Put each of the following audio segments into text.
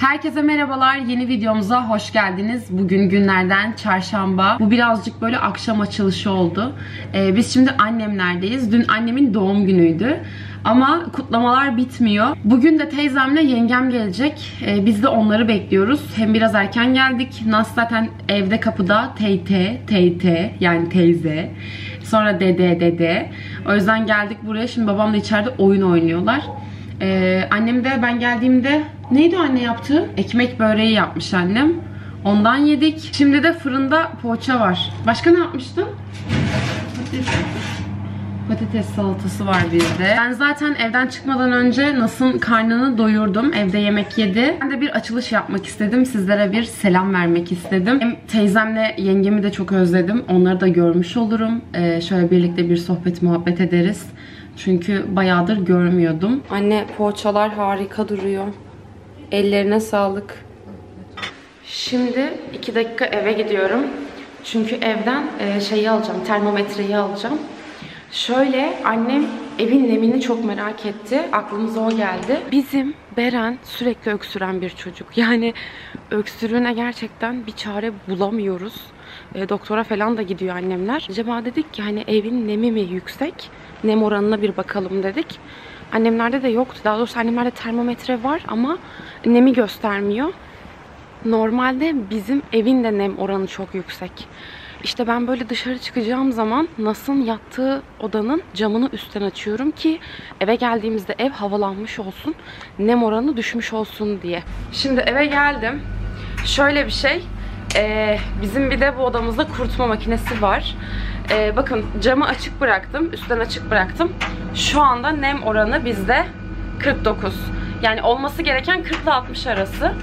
Herkese merhabalar, yeni videomuza hoş geldiniz. Bugün günlerden çarşamba. Bu birazcık böyle akşam açılışı oldu. Biz şimdi annemlerdeyiz. Dün annemin doğum günüydü. Ama kutlamalar bitmiyor. Bugün de teyzemle yengem gelecek. Biz de onları bekliyoruz. Hem biraz erken geldik. Nas zaten evde kapıda teyte yani teyze. Sonra dede. O yüzden geldik buraya. Şimdi babamla içeride oyun oynuyorlar. Annem de ben geldiğimde neydi o anne yaptı? Ekmek böreği yapmış annem. Ondan yedik. Şimdi de fırında poğaça var. Başka ne yapmıştım? Patates salatası var bizde. Ben zaten evden çıkmadan önce Nas'ın karnını doyurdum. Evde yemek yedi. Ben de bir açılış yapmak istedim. Sizlere bir selam vermek istedim. Hem teyzemle yengemi de çok özledim. Onları da görmüş olurum. Şöyle birlikte bir sohbet muhabbet ederiz. Çünkü bayağıdır görmüyordum. Anne poğaçalar harika duruyor. Ellerine sağlık. Şimdi 2 dakika eve gidiyorum. Çünkü evden şeyi alacağım, termometreyi alacağım. Şöyle annem evin nemini çok merak etti. Aklımıza o geldi. Bizim Beren sürekli öksüren bir çocuk. Yani öksürüğüne gerçekten bir çare bulamıyoruz. Doktora falan da gidiyor annemler. Acaba dedik ki hani evin nemi mi yüksek? Nem oranına bir bakalım dedik. Annemlerde de yoktu. Daha doğrusu annemlerde termometre var ama nemi göstermiyor. Normalde bizim evin de nem oranı çok yüksek. İşte ben böyle dışarı çıkacağım zaman Nas'ın yattığı odanın camını üstten açıyorum ki eve geldiğimizde ev havalanmış olsun, nem oranı düşmüş olsun diye. Şimdi eve geldim. Şöyle bir şey, bizim bir de bu odamızda kurutma makinesi var. Bakın camı açık bıraktım, üstten açık bıraktım. Şu anda nem oranı bizde 49. Yani olması gereken 40 ile 60 arası.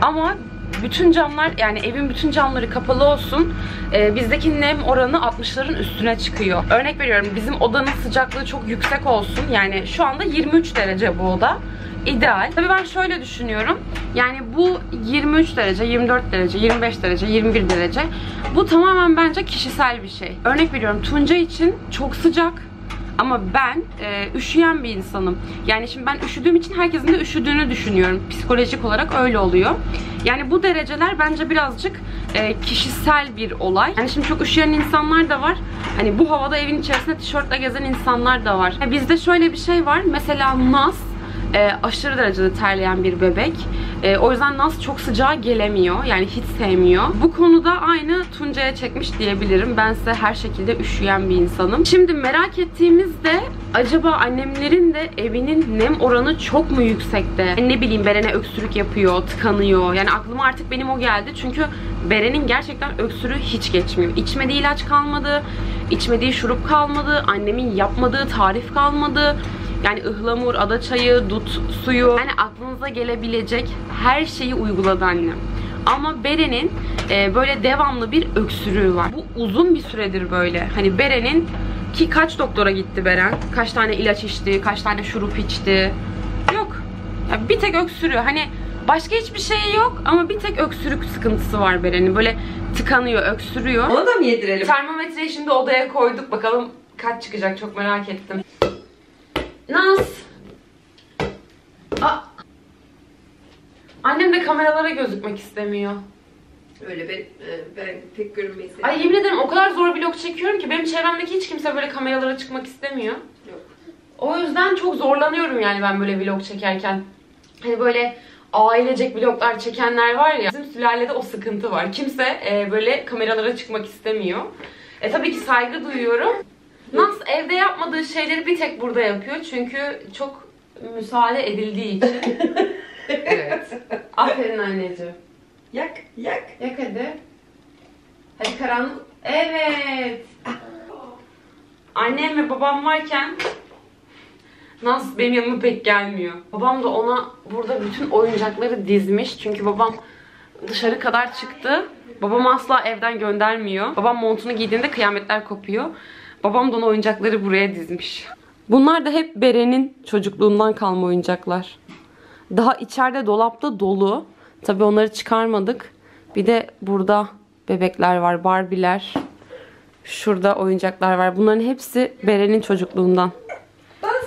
Ama bütün camlar, yani evin bütün camları kapalı olsun. Bizdeki nem oranı 60'ların üstüne çıkıyor. Örnek veriyorum, bizim odanın sıcaklığı çok yüksek olsun. Yani şu anda 23 derece bu oda. İdeal. Tabii ben şöyle düşünüyorum. Yani bu 23 derece, 24 derece, 25 derece, 21 derece. Bu tamamen bence kişisel bir şey. Örnek veriyorum, Tunca için çok sıcak. Ama ben üşüyen bir insanım. Yani şimdi ben üşüdüğüm için herkesin de üşüdüğünü düşünüyorum. Psikolojik olarak öyle oluyor. Yani bu dereceler bence birazcık kişisel bir olay. Yani şimdi çok üşüyen insanlar da var. Hani bu havada evin içerisinde tişörtle gezen insanlar da var. Bizde şöyle bir şey var. Mesela Nas aşırı derecede terleyen bir bebek. O yüzden Nas çok sıcağa gelemiyor. Yani hiç sevmiyor. Bu konuda aynı Tunca'ya çekmiş diyebilirim. Ben ise her şekilde üşüyen bir insanım. Şimdi merak ettiğimizde acaba annemlerin de evinin nem oranı çok mu yüksekte? Yani ne bileyim, Beren'e öksürük yapıyor, tıkanıyor. Yani aklıma artık benim o geldi. Çünkü Beren'in gerçekten öksürüğü hiç geçmiyor. İçmediği ilaç kalmadı. İçmediği şurup kalmadı. Annemin yapmadığı tarif kalmadı. Yani ıhlamur, adaçayı, dut suyu, yani aklınıza gelebilecek her şeyi uyguladı annem. Ama Beren'in böyle devamlı bir öksürüğü var. Bu uzun bir süredir böyle. Hani Beren'in, ki kaç doktora gitti Beren? Kaç tane ilaç içti, kaç tane şurup içti? Yok. Ya bir tek öksürüğü. Hani başka hiçbir şey yok ama bir tek öksürük sıkıntısı var Beren'in. Böyle tıkanıyor, öksürüyor. Onu da mı yedirelim? Termometreyi şimdi odaya koyduk. Bakalım kaç çıkacak, çok merak ettim. Naz. Annem de kameralara gözükmek istemiyor. Öyle ben pek görünmeyi seviyorum. Ay yemin ederim o kadar zor vlog çekiyorum ki benim çevremdeki hiç kimse böyle kameralara çıkmak istemiyor. Yok. O yüzden çok zorlanıyorum yani ben böyle vlog çekerken. Hani böyle ailecek vloglar çekenler var ya, bizim sülalede o sıkıntı var. Kimse böyle kameralara çıkmak istemiyor. Tabii ki saygı duyuyorum. Naz evde yapmadığı şeyleri bir tek burada yapıyor. Çünkü çok müsaade edildiği için. Evet. Aferin anneciğim. Yak. Yak hadi. Hadi karanlık. Evet. Annem ve babam varken Naz benim yanıma pek gelmiyor. Babam da ona burada bütün oyuncakları dizmiş. Çünkü babam dışarı kadar çıktı. Babam asla evden göndermiyor. Babam montunu giydiğinde kıyametler kopuyor. Babam da onun oyuncakları buraya dizmiş. Bunlar da hep Beren'in çocukluğundan kalma oyuncaklar. Daha içeride dolapta dolu. Tabii onları çıkarmadık. Bir de burada bebekler var, Barbie'ler. Şurada oyuncaklar var. Bunların hepsi Beren'in çocukluğundan. Bas.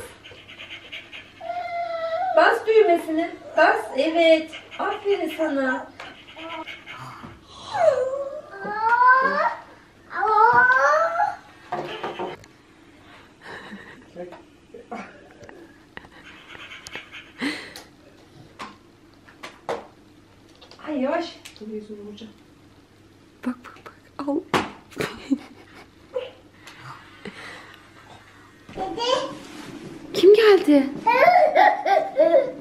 Bas düğmesini. Bas. Evet. Aferin sana. Ay yavaş. Televizyonu vuracağım. Bak. Al. Kim geldi?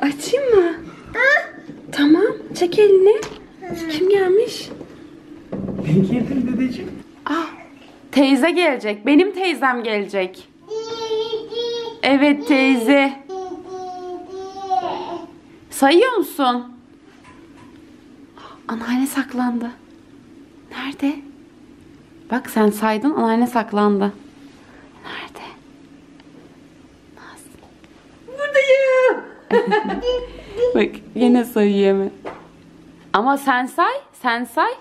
Açayım mı? Tamam. Çek elini. Kim gelmiş? Ben geldim dedeciğim. Teyze gelecek. Benim teyzem gelecek. Evet teyze. Sayıyor musun? Anneanne saklandı. Nerede? Bak sen saydın, anneanne saklandı. Nerede? Nasıl? Buradayım. Bak yine sayıyor hemen. Ama sen say, sen say.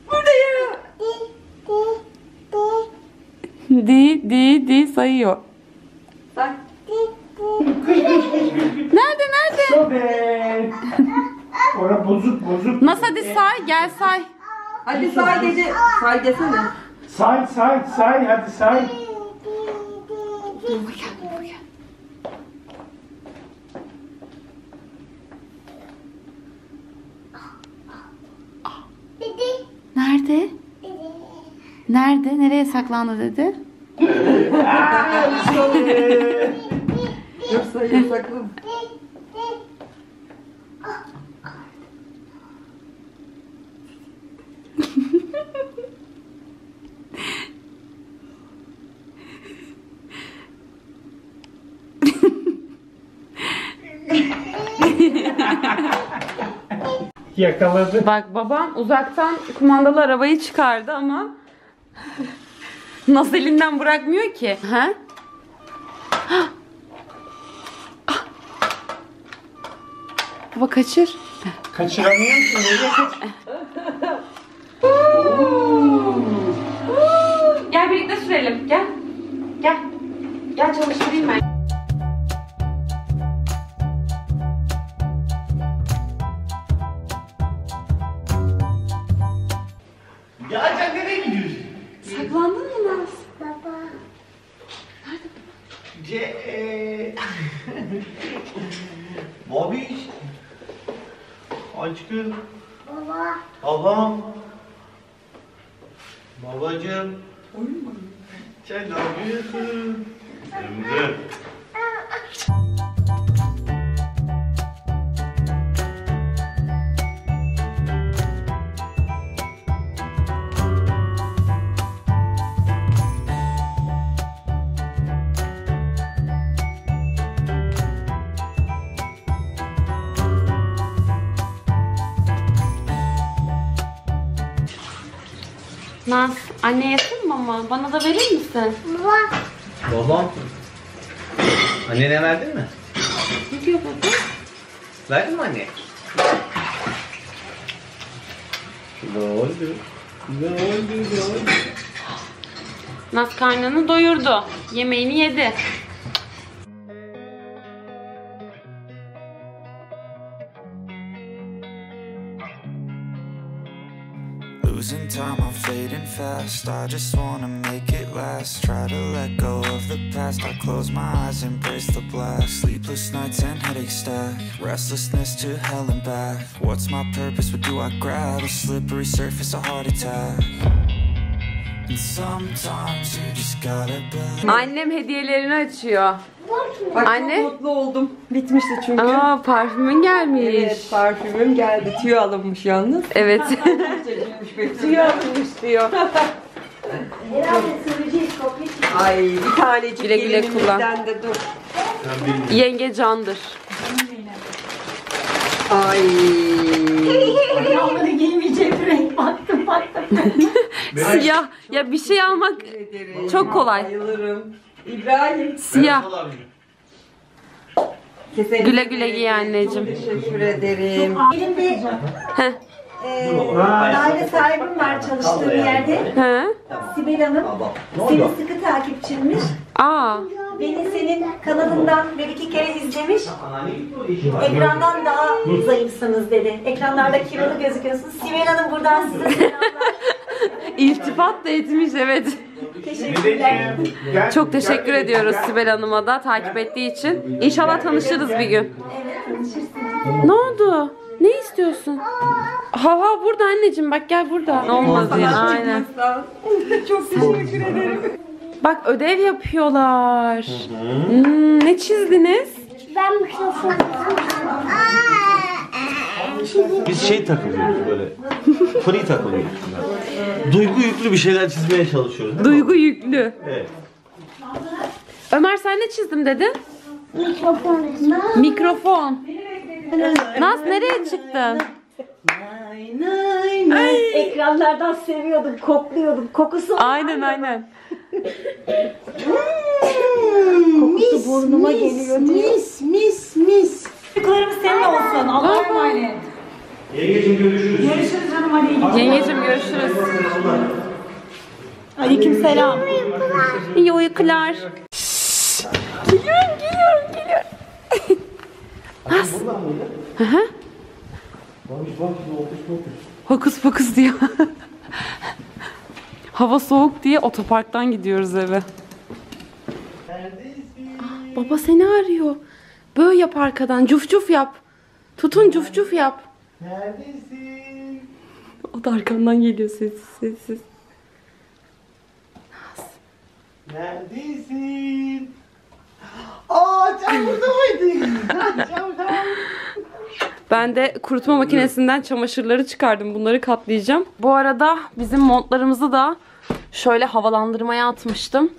Buradayım. Di sayıyor. Bak. Nerede? Sobe. Ora bozuk. Nasıl hadi say, gel say. Hadi say dedi. Say desene. Say hadi say. Nerede? Nerede? Nereye saklandı dedi? Yoksa yasaklı. Yakaladı. Bak babam uzaktan kumandalı arabayı çıkardı ama nasıl elinden bırakmıyor ki? Ha? Baba kaçır. Kaçıramıyorum ki. Nereye kaç? Gel birlikte sürelim. Gel. Gel. Gel çalıştırayım ben. Ya sen nereye gidiyorsun? Saklandın mı Naz? Babiş. Aşkım. Babam. Babacığım. Sen ne yapıyorsun? Emre. Naz, anne yesin mi ama? Bana da verir misin? Babam. Annene verdin mi? Ne diyor baba? Verdin mi anne? Ne oldu? Ne oldu? Naz karnını doyurdu. Yemeğini yedi. Losing time, I'm fading fast. I just wanna make it last. Try to let go of the past. I close my eyes, embrace the black. Sleepless nights and headaches stack. Restlessness to hell and back. What's my purpose? What do I grab? A slippery surface, a heart attack. And sometimes you just gotta believe. Annem hediyelerini açıyor. Bak Anne. çok mutlu oldum. Bitmişti çünkü. Aa, parfümün gelmiş. Evet, parfümüm geldi. Tüy alınmış yalnız. Evet. Tüy alınmış diyor. Ay bir tanecik Güle güle kullan. gelinimizden de dur. Yenge candır. Ay. Onları giymeyecek renk baktım. Siyah. Ya bir şey almak çok kolay. Bayılırım. İbrahim. Siyah. Kesinlikle. Güle güle giy anneciğim. Teşekkür ederim. Elimde Heh. daire sahibim var çalıştığım yerde. He? Sibel Hanım. Senin sıkı takipçinmiş. Aa. Beni senin kanalından bir iki kere izlemiş. Ekrandan daha zayıfsınız dedi. Ekranlarda kilolu gözüküyorsunuz. Sibel Hanım buradan size selamlar. İltifat da etmiş, evet. Teşekkürler. Çok teşekkür ediyoruz Sibel Hanım'a da takip ettiği için. İnşallah tanışırız bir gün. Evet, tanışırsınız. Ne oldu? Ne istiyorsun? Hava burada anneciğim, bak gel burada. Olmaz ya, aynen. Çok teşekkür ederim. Bak ödev yapıyorlar. Ne çizdiniz? Ben mikrofon. Biz şey takılıyoruz böyle. Free takılıyoruz. Duygu yüklü bir şeyler çizmeye çalışıyoruz. Duygu yüklü. Evet. Ömer sen ne çizdim dedin? Mikrofon. Mikrofon. Naz nereye çıktın? Ekranlardan seviyordum, kokluyordum. Kokusu Aynen. kokusu burnuma geliyor. Mis. Çocuklarımız senin olsun. Allah'a emanet. Yengeciğim görüşürüz. Görüşürüz canım, hadi. Yengeciğim görüşürüz. Aleykümselam. İyi uykular. Geliyorum. Naz. Hı. Hokus pokus diyor. Hava soğuk diye otoparktan gidiyoruz eve. Baba seni arıyor. Böyle yap arkadan. Cuf cuf yap. Tutun cuf cuf yap. Neredesin? O da arkandan geliyor sessiz. Neredesin? Aa, sen burada mıydın? Ben de kurutma makinesinden çamaşırları çıkardım. Bunları katlayacağım. Bu arada bizim montlarımızı da şöyle havalandırmaya atmıştım.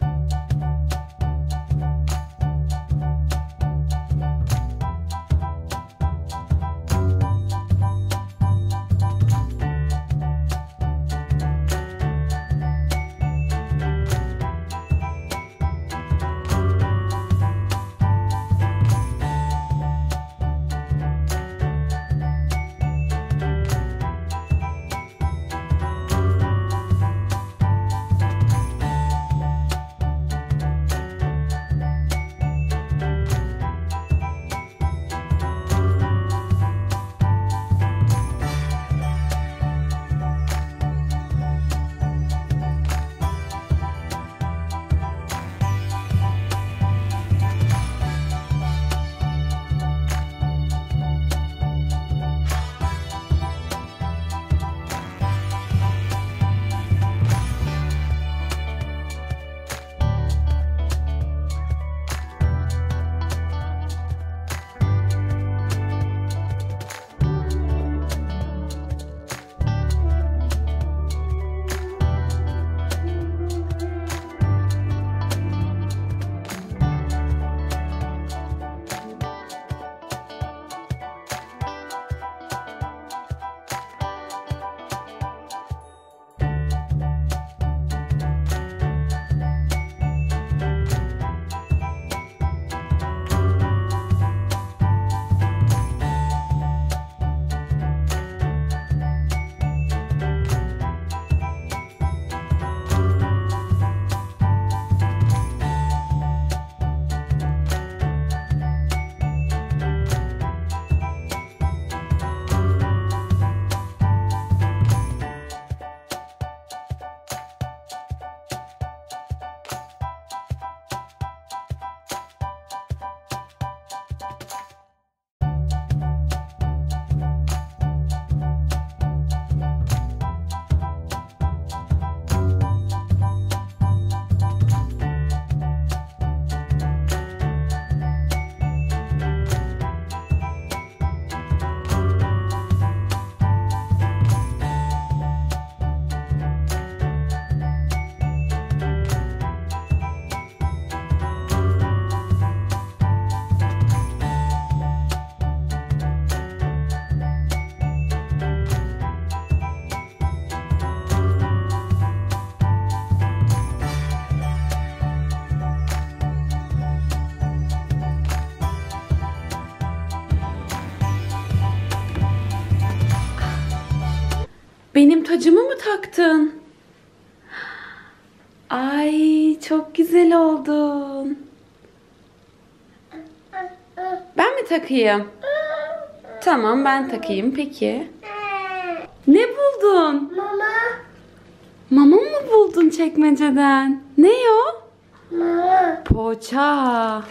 tacımı mı taktın? Ay çok güzel oldun. Ben mi takayım? Tamam ben takayım peki. Ne buldun? Mama. Mama mı buldun çekmeceden? Ne o? Mama. Poğaça.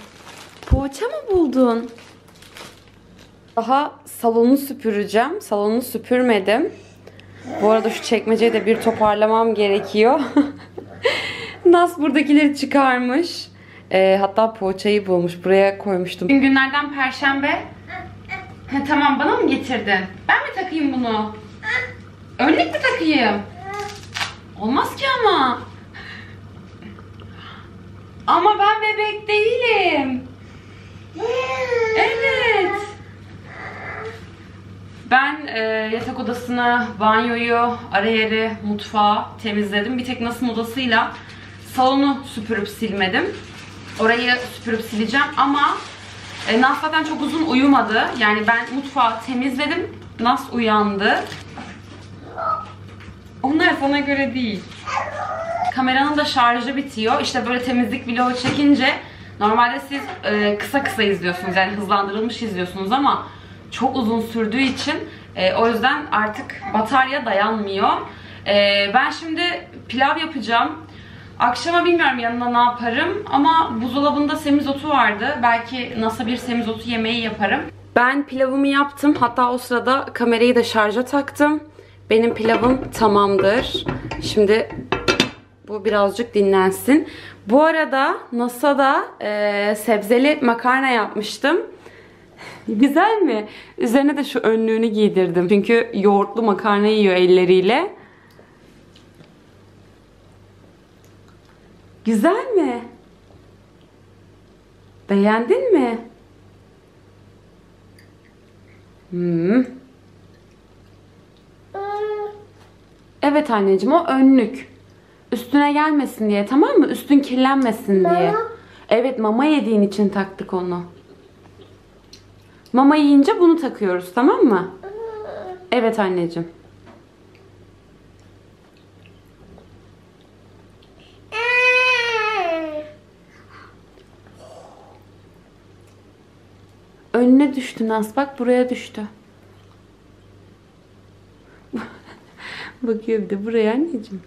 Poğaça mı buldun? Daha salonu süpüreceğim. Salonu süpürmedim. Bu arada şu çekmeceyi de bir toparlamam gerekiyor. Nas buradakileri çıkarmış. Hatta poğaçayı bulmuş. Buraya koymuştum. Günlerden Perşembe. Tamam bana mı getirdin? Ben mi takayım bunu? Önlük mü takayım? Olmaz ki ama. Ama ben bebek değilim. Evet. Ben yatak odasını, banyoyu, ara yeri, mutfağı temizledim. Bir tek Nas'ın odasıyla salonu süpürüp silmedim. Orayı süpürüp sileceğim ama Nas zaten çok uzun uyumadı. Yani ben mutfağı temizledim. Nas uyandı. Onlar sana göre değil. Kameranın da şarjı bitiyor. İşte böyle temizlik vlogu çekince normalde siz kısa kısa izliyorsunuz. Yani hızlandırılmış izliyorsunuz ama çok uzun sürdüğü için o yüzden artık batarya dayanmıyor. Ben şimdi pilav yapacağım. Akşama bilmiyorum yanına ne yaparım ama buzdolabında semizotu vardı. Belki Nas'a bir semizotu yemeği yaparım. Ben pilavımı yaptım. Hatta o sırada kamerayı da şarja taktım. Benim pilavım tamamdır. Şimdi bu birazcık dinlensin. Bu arada Nas'a da sebzeli makarna yapmıştım. Güzel mi? Üzerine de şu önlüğünü giydirdim. Çünkü yoğurtlu makarna yiyor elleriyle. Güzel mi? Beğendin mi? Evet anneciğim o önlük. Üstüne gelmesin diye tamam mı? Üstün kirlenmesin diye. Evet mama yediğin için taktık onu. Mama yiyince bunu takıyoruz tamam mı? Evet anneciğim. Önüne düştü Naz. Bak buraya düştü. Bakıyor bir de buraya anneciğim.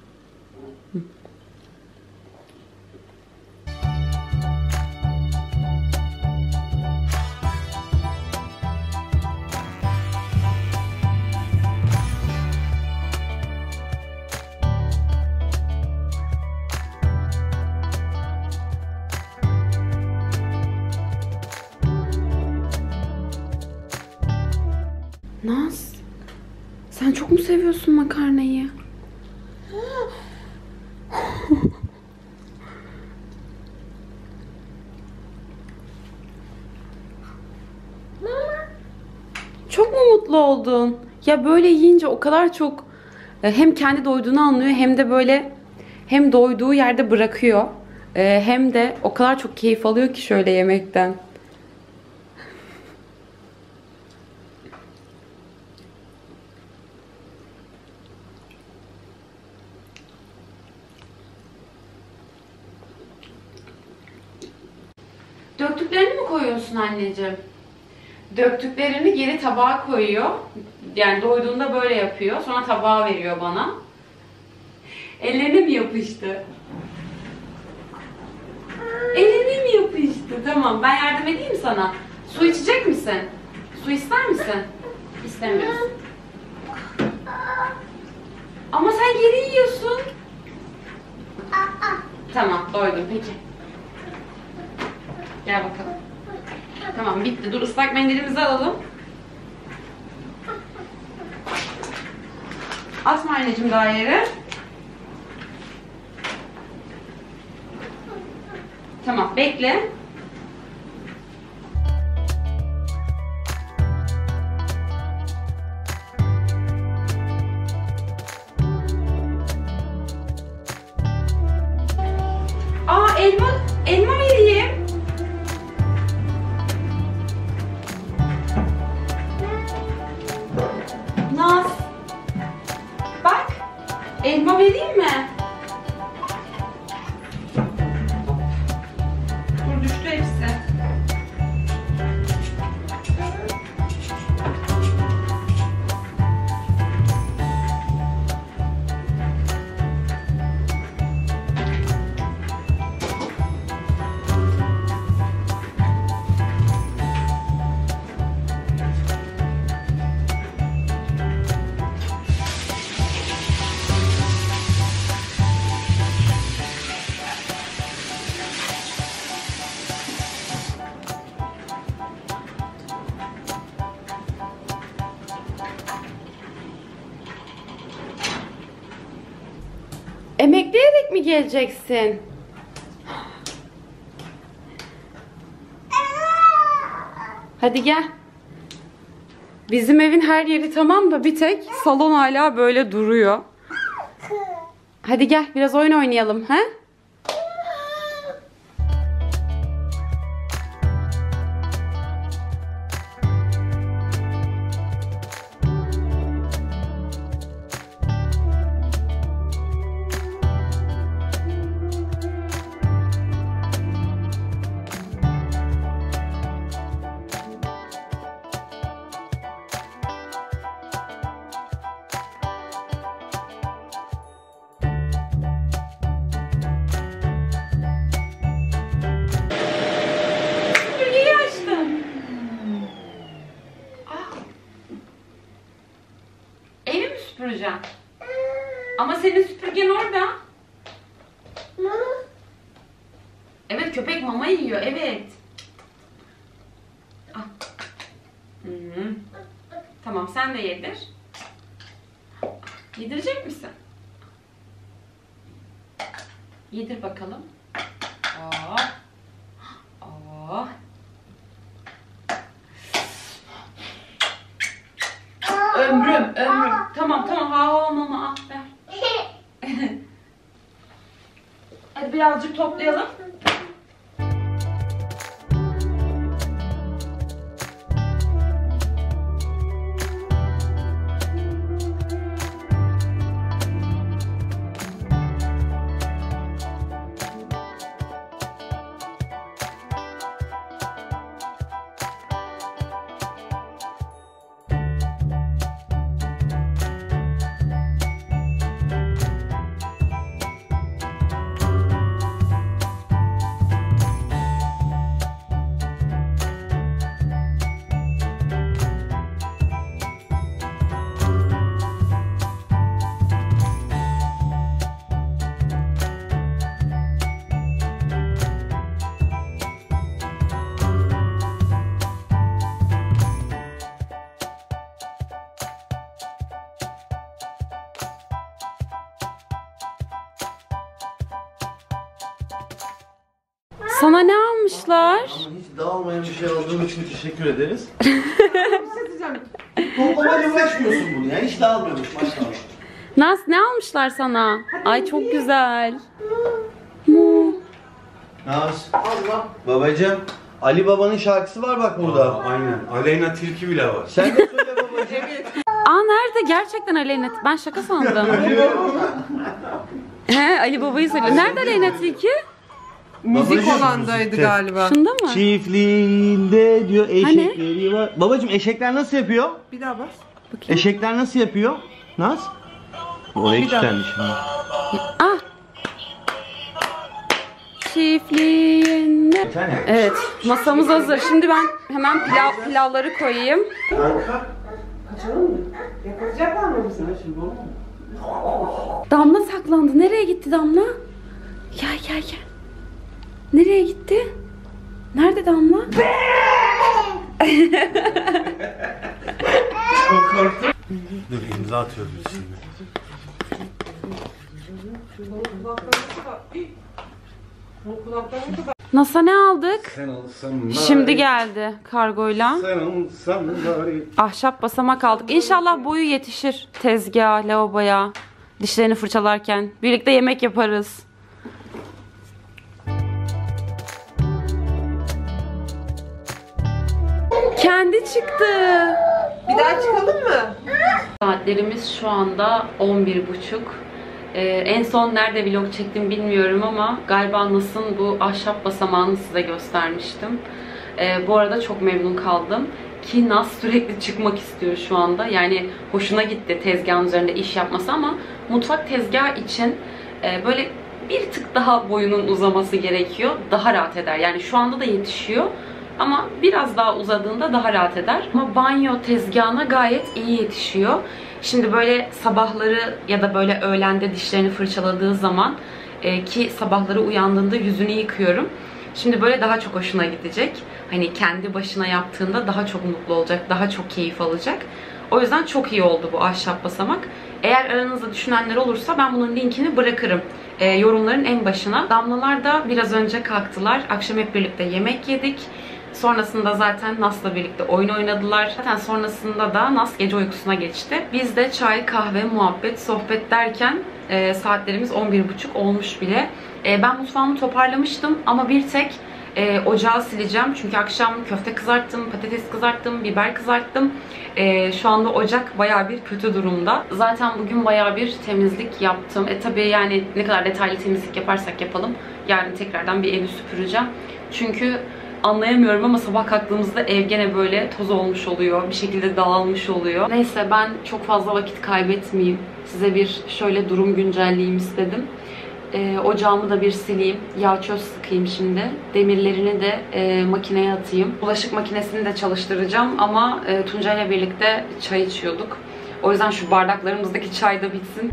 Naz, sen çok mu seviyorsun makarnayı? Çok mu mutlu oldun? Ya böyle yiyince o kadar çok hem kendi doyduğunu anlıyor hem de böyle hem doyduğu yerde bırakıyor. Hem de o kadar çok keyif alıyor ki şöyle yemekten. Döktüklerini mi koyuyorsun anneciğim? Döktüklerini geri tabağa koyuyor. Yani doyduğunda böyle yapıyor. Sonra tabağa veriyor bana. Ellerine mi yapıştı? Eline mi yapıştı? Tamam ben yardım edeyim sana. Su içecek misin? Su ister misin? İstemiyorsun. Ama sen geri yiyorsun. Tamam doydum peki. Gel bakalım. Tamam bitti. Dur ıslak mendilimizi alalım. Asma anneciğim daha yere. Tamam bekle. Aa elma vereyim. Naz. Bak. vereyim mi? Dur, düştü hepsi. Emekleyerek mi geleceksin? Hadi gel. Bizim evin her yeri tamam da bir tek salon hala böyle duruyor. Hadi gel biraz oyun oynayalım, he? Süpüreceğim. Ama senin süpürgen orada. Evet, köpek mama yiyor. Evet. Ah. Tamam, sen de yedir. Yedirecek misin? Yedir bakalım. Oh. Oh. Ömrüm. Tamam. Ha mama ver. Hadi birazcık toplayalım. Sana ne almışlar? Ama hiç dağılmayan bir şey aldığım için teşekkür ederiz. Toplamayla uğraşmıyorsun bunu ya. Hiç dağılmıyormuş maşallah. Naz, ne almışlar sana? Ay çok güzel. Naz. Babacığım. Ali Baba'nın şarkısı var bak burada. Aynen. Aleyna Tilki bile var. Sen de söyle babacığım. Aa, nerede? Gerçekten Aleyna. Ben şaka sandım. He, Ali Baba'yı söyle. Nerede Aleyna Tilki? Müzik olandaydı galiba. Şunda mı? Çiftliğinde diyor eşekleri var. Babacığım eşekler nasıl yapıyor? Bir daha bas. Bakayım. Eşekler nasıl yapıyor? Naz? Oraya kilitlendi şimdi. Ah. Çiftliğinde. Evet, masamız hazır. Şimdi ben hemen pilavları koyayım. Yakalayacaklar mı bizi? Damla saklandı. Nereye gitti Damla? Gel. Nereye gitti? Nerede Damla? Çok korktum. Dur imza atıyoruz biz şimdi. NASA ne aldık? Sen olsan Şimdi geldi kargoyla. Sen olsan bari. Ahşap basamak aldık. İnşallah boyu yetişir tezgaha, lavaboya, dişlerini fırçalarken. Birlikte yemek yaparız. Kendi çıktı. Bir daha çıkalım mı? Saatlerimiz şu anda 11.30. En son nerede vlog çektim bilmiyorum ama galiba Nas'ın bu ahşap basamağını size göstermiştim. Bu arada çok memnun kaldım. Ki Nas sürekli çıkmak istiyor şu anda. Yani hoşuna gitti tezgahın üzerinde iş yapması ama mutfak tezgahı için böyle bir tık daha boyunun uzaması gerekiyor. Daha rahat eder. Yani şu anda da yetişiyor. Ama biraz daha uzadığında daha rahat eder. Ama banyo tezgahına gayet iyi yetişiyor. Şimdi böyle sabahları ya da böyle öğlende dişlerini fırçaladığı zaman ki sabahları uyandığında yüzünü yıkıyorum. Şimdi böyle daha çok hoşuna gidecek. Hani kendi başına yaptığında daha çok mutlu olacak, daha çok keyif alacak. O yüzden çok iyi oldu bu ahşap basamak. Eğer aranızda düşünenler olursa ben bunun linkini bırakırım yorumların en başına. Damlalar da biraz önce kalktılar. Akşam hep birlikte yemek yedik. Sonrasında zaten Nas'la birlikte oyun oynadılar. Zaten sonrasında da Nas gece uykusuna geçti. Biz de çay, kahve, muhabbet, sohbet derken saatlerimiz 11.30 olmuş bile. Ben mutfağımı toparlamıştım ama bir tek ocağı sileceğim. Çünkü akşam köfte kızarttım, patates kızarttım, biber kızarttım. Şu anda ocak bayağı bir kötü durumda. Zaten bugün bayağı bir temizlik yaptım. Tabii yani ne kadar detaylı temizlik yaparsak yapalım. Yarın tekrardan bir evi süpüreceğim. Çünkü anlayamıyorum ama sabah kalktığımızda ev gene böyle toz olmuş oluyor. Bir şekilde dağılmış oluyor. Neyse ben çok fazla vakit kaybetmeyeyim. Size bir şöyle durum güncelleyeyim istedim. Ocağımı da bir sileyim. Yağ çöz sıkayım şimdi. Demirlerini de makineye atayım. Bulaşık makinesini de çalıştıracağım ama Tuncay'la birlikte çay içiyorduk. O yüzden şu bardaklarımızdaki çay da bitsin.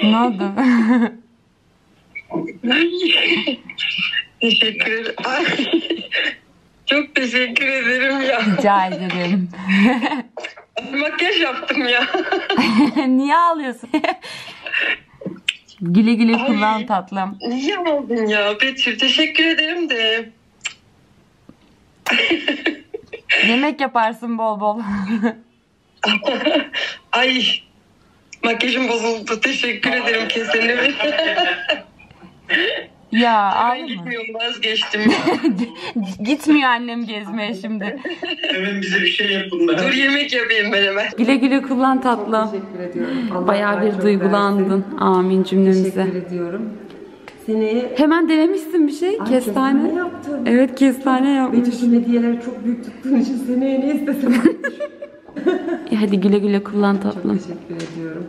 Ne oldu? Teşekkür. Ay, çok teşekkür ederim ya. Rica ederim. Makyaj yaptım ya. Niye ağlıyorsun? Güle güle kullan tatlım. Niye aldın ya Betül? Teşekkür ederim de. Yemek yaparsın bol bol. Ay, makyajım bozuldu. Teşekkür ederim kesinlikle. Ya Ben ağlama. gitmiyorum, vazgeçtim. Gitmiyor annem gezmeye şimdi. Hemen bize bir şey yapın da. Dur yemek yapayım ben hemen. Güle güle kullan tatlım. Teşekkür ediyorum. Allah Bayağı bir çok duygulandın. versin. Amin cümlemize. Teşekkür ediyorum. Seneye Hemen denemişsin bir şey. Kestane. yaptım. Evet kestane yapmış. Benim için hediyeleri çok büyük tuttuğun için seneye ne istesem. Hadi güle güle kullan Çok tatlım. teşekkür ediyorum.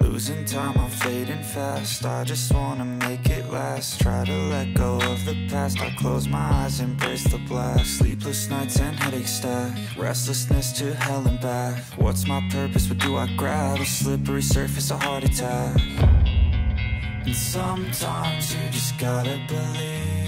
Losing time, I'm fading fast. I just wanna make it last. Try to let go of the past. I close my eyes, embrace the black. Sleepless nights and headache stack. Restlessness to hell and back. What's my purpose? What do I grab? A slippery surface, a heart attack. And sometimes you just gotta believe